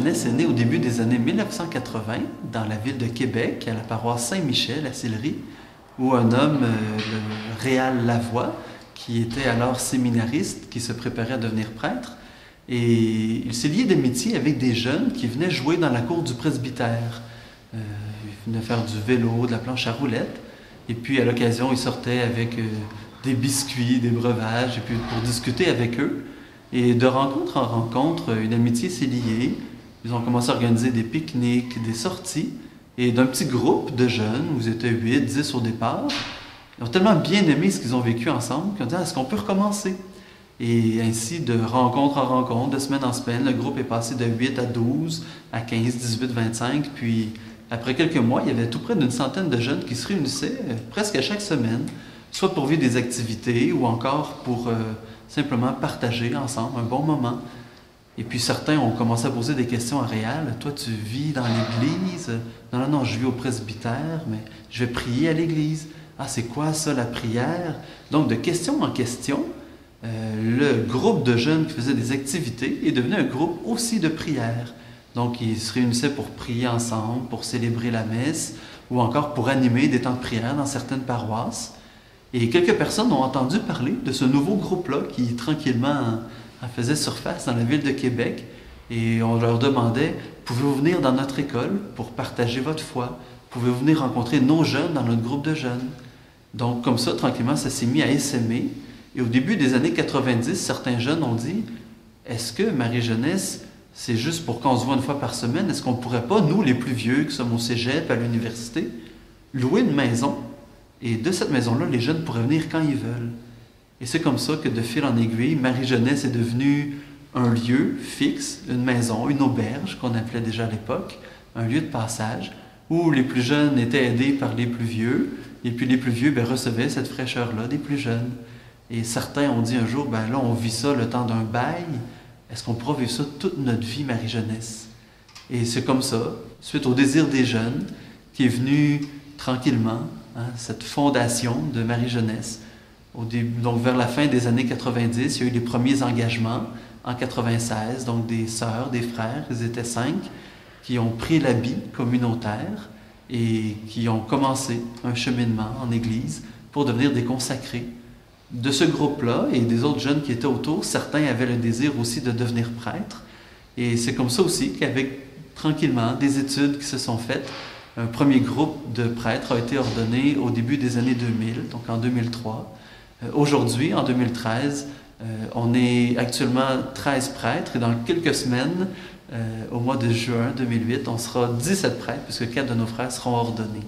Marie-Jeunesse est née au début des années 1980 dans la ville de Québec, à la paroisse Saint-Michel, à Sillery, où un homme, le Réal Lavoie, qui était alors séminariste, qui se préparait à devenir prêtre, et il s'est lié d'amitié avec des jeunes qui venaient jouer dans la cour du presbytère. Ils venaient faire du vélo, de la planche à roulettes, et puis à l'occasion, ils sortaient avec des biscuits, des breuvages, et puis pour discuter avec eux. Et de rencontre en rencontre, une amitié s'est liée. Ils ont commencé à organiser des pique-niques, des sorties. Et d'un petit groupe de jeunes, où ils étaient 8, 10 au départ, ils ont tellement bien aimé ce qu'ils ont vécu ensemble qu'ils ont dit « Est-ce qu'on peut recommencer ?» Et ainsi, de rencontre en rencontre, de semaine en semaine, le groupe est passé de 8 à 12, à 15, 18, 25. Puis, après quelques mois, il y avait tout près d'une centaine de jeunes qui se réunissaient presque à chaque semaine, soit pour vivre des activités ou encore pour simplement partager ensemble un bon moment. Et puis certains ont commencé à poser des questions à Réal. « Toi, tu vis dans l'église? »« Non, non, je vis au presbytère, mais je vais prier à l'église. »« Ah, c'est quoi ça, la prière? » Donc, de question en question, le groupe de jeunes qui faisaient des activités est devenu un groupe aussi de prière. Donc, ils se réunissaient pour prier ensemble, pour célébrer la messe, ou encore pour animer des temps de prière dans certaines paroisses. Et quelques personnes ont entendu parler de ce nouveau groupe-là qui, tranquillement, faisait surface dans la ville de Québec. Et on leur demandait « Pouvez-vous venir dans notre école pour partager votre foi? Pouvez-vous venir rencontrer nos jeunes dans notre groupe de jeunes? » Donc, comme ça, tranquillement, ça s'est mis à essaimer. Et au début des années 90, certains jeunes ont dit « Est-ce que Marie-Jeunesse, c'est juste pour qu'on se voit une fois par semaine? Est-ce qu'on ne pourrait pas, nous, les plus vieux, qui sommes au cégep, à l'université, louer une maison? Et de cette maison-là, les jeunes pourraient venir quand ils veulent. » Et c'est comme ça que, de fil en aiguille, Marie-Jeunesse est devenue un lieu fixe, une maison, une auberge, qu'on appelait déjà à l'époque, un lieu de passage, où les plus jeunes étaient aidés par les plus vieux, et puis les plus vieux recevaient cette fraîcheur-là des plus jeunes. Et certains ont dit un jour, là, on vit ça le temps d'un bail, est-ce qu'on pourra vivre ça toute notre vie, Marie-Jeunesse? Et c'est comme ça, suite au désir des jeunes, qui est venu tranquillement, cette fondation de Marie-Jeunesse. Donc vers la fin des années 90, il y a eu les premiers engagements en 96, donc des sœurs, des frères, ils étaient 5, qui ont pris l'habit communautaire et qui ont commencé un cheminement en Église pour devenir des consacrés. De ce groupe-là et des autres jeunes qui étaient autour, certains avaient le désir aussi de devenir prêtres. Et c'est comme ça aussi qu'avec tranquillement des études qui se sont faites, un premier groupe de prêtres a été ordonné au début des années 2000, donc en 2003. Aujourd'hui, en 2013, on est actuellement 13 prêtres et dans quelques semaines, au mois de juin 2008, on sera 17 prêtres puisque 4 de nos frères seront ordonnés.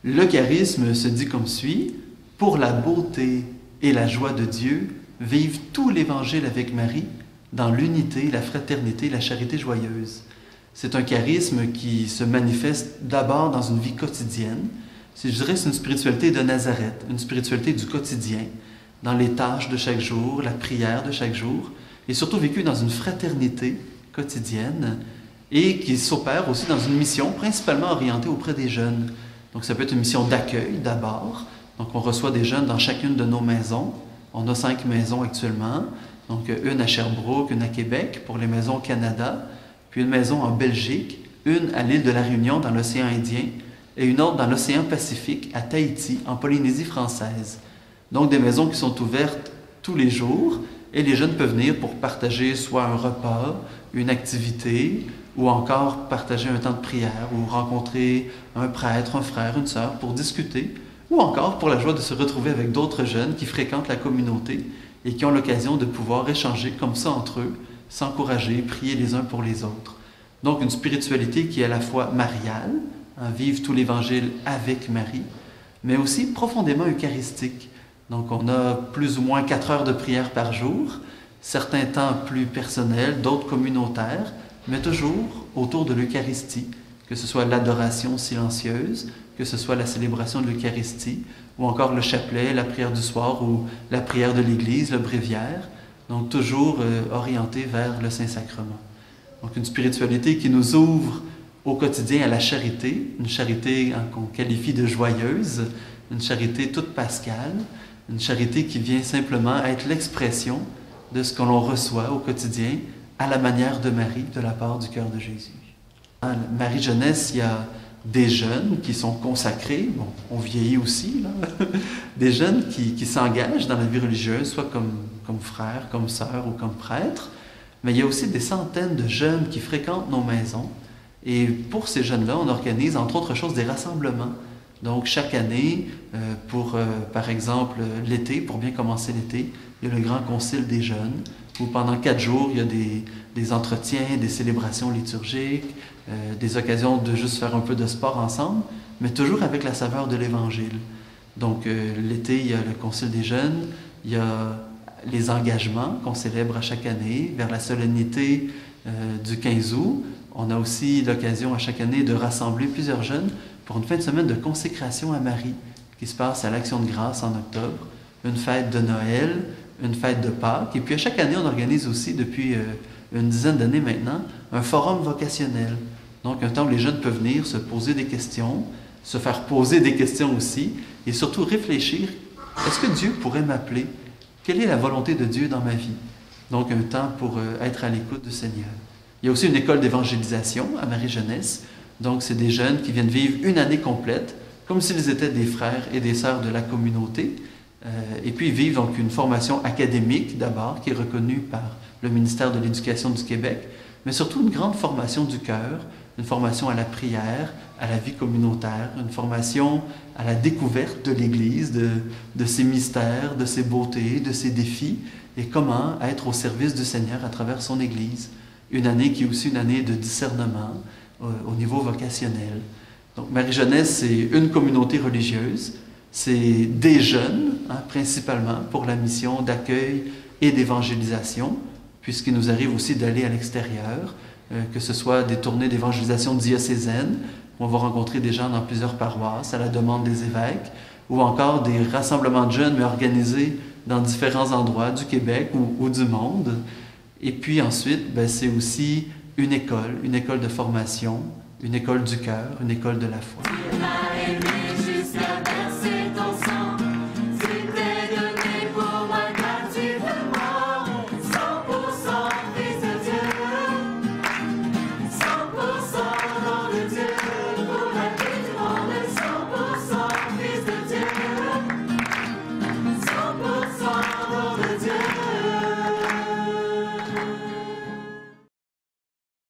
Le charisme se dit comme suit: « Pour la beauté et la joie de Dieu, vive tout l'Évangile avec Marie dans l'unité, la fraternité et la charité joyeuse. » C'est un charisme qui se manifeste d'abord dans une vie quotidienne. Je dirais que c'est une spiritualité de Nazareth, une spiritualité du quotidien, dans les tâches de chaque jour, la prière de chaque jour, et surtout vécue dans une fraternité quotidienne et qui s'opère aussi dans une mission principalement orientée auprès des jeunes. Donc ça peut être une mission d'accueil d'abord. Donc on reçoit des jeunes dans chacune de nos maisons. On a 5 maisons actuellement, donc une à Sherbrooke, une à Québec pour les maisons au Canada, puis une maison en Belgique, une à l'île de la Réunion dans l'océan Indien et une autre dans l'océan Pacifique à Tahiti, en Polynésie française. Donc des maisons qui sont ouvertes tous les jours et les jeunes peuvent venir pour partager soit un repas, une activité ou encore partager un temps de prière ou rencontrer un prêtre, un frère, une sœur pour discuter ou encore pour la joie de se retrouver avec d'autres jeunes qui fréquentent la communauté et qui ont l'occasion de pouvoir échanger comme ça entre eux, s'encourager, prier les uns pour les autres. Donc une spiritualité qui est à la fois mariale, vivre tout l'Évangile avec Marie, mais aussi profondément eucharistique. Donc on a plus ou moins 4 heures de prière par jour, certains temps plus personnels, d'autres communautaires, mais toujours autour de l'Eucharistie, que ce soit l'adoration silencieuse, que ce soit la célébration de l'Eucharistie, ou encore le chapelet, la prière du soir ou la prière de l'Église, le bréviaire, donc toujours orienté vers le Saint-Sacrement. Donc une spiritualité qui nous ouvre au quotidien à la charité, une charité qu'on qualifie de joyeuse, une charité toute pascale, une charité qui vient simplement être l'expression de ce que l'on reçoit au quotidien à la manière de Marie, de la part du cœur de Jésus. À Marie Jeunesse, il y a des jeunes qui sont consacrés, bon, on vieillit aussi, là. Des jeunes qui s'engagent dans la vie religieuse, soit comme frères, comme sœurs ou comme prêtres, mais il y a aussi des centaines de jeunes qui fréquentent nos maisons. Et pour ces jeunes-là, on organise, entre autres choses, des rassemblements. Donc, chaque année, par exemple, l'été, pour bien commencer l'été, il y a le grand concile des jeunes, où pendant 4 jours, il y a des entretiens, des célébrations liturgiques, des occasions de juste faire un peu de sport ensemble, mais toujours avec la saveur de l'Évangile. Donc, l'été, il y a le concile des jeunes, il y a les engagements qu'on célèbre à chaque année, vers la solennité du 15 août. On a aussi l'occasion à chaque année de rassembler plusieurs jeunes pour une fin de semaine de consécration à Marie, qui se passe à l'Action de grâce en octobre, une fête de Noël, une fête de Pâques. Et puis à chaque année, on organise aussi, depuis une dizaine d'années maintenant, un forum vocationnel. Donc un temps où les jeunes peuvent venir se poser des questions, se faire poser des questions aussi, et surtout réfléchir, est-ce que Dieu pourrait m'appeler? Quelle est la volonté de Dieu dans ma vie? Donc un temps pour être à l'écoute du Seigneur. Il y a aussi une école d'évangélisation à Marie Jeunesse. Donc c'est des jeunes qui viennent vivre une année complète, comme s'ils étaient des frères et des sœurs de la communauté. Et puis ils vivent donc une formation académique d'abord, qui est reconnue par le ministère de l'Éducation du Québec, mais surtout une grande formation du cœur, une formation à la prière, à la vie communautaire, une formation à la découverte de l'Église, de ses mystères, de ses beautés, de ses défis, et comment être au service du Seigneur à travers son Église. Une année qui est aussi une année de discernement au niveau vocationnel. Donc Marie Jeunesse, c'est une communauté religieuse, c'est des jeunes, principalement, pour la mission d'accueil et d'évangélisation, puisqu'il nous arrive aussi d'aller à l'extérieur, que ce soit des tournées d'évangélisation diocésaine, où on va rencontrer des gens dans plusieurs paroisses à la demande des évêques, ou encore des rassemblements de jeunes, mais organisés dans différents endroits du Québec ou du monde. Et puis ensuite, c'est aussi une école de formation, une école du cœur, une école de la foi.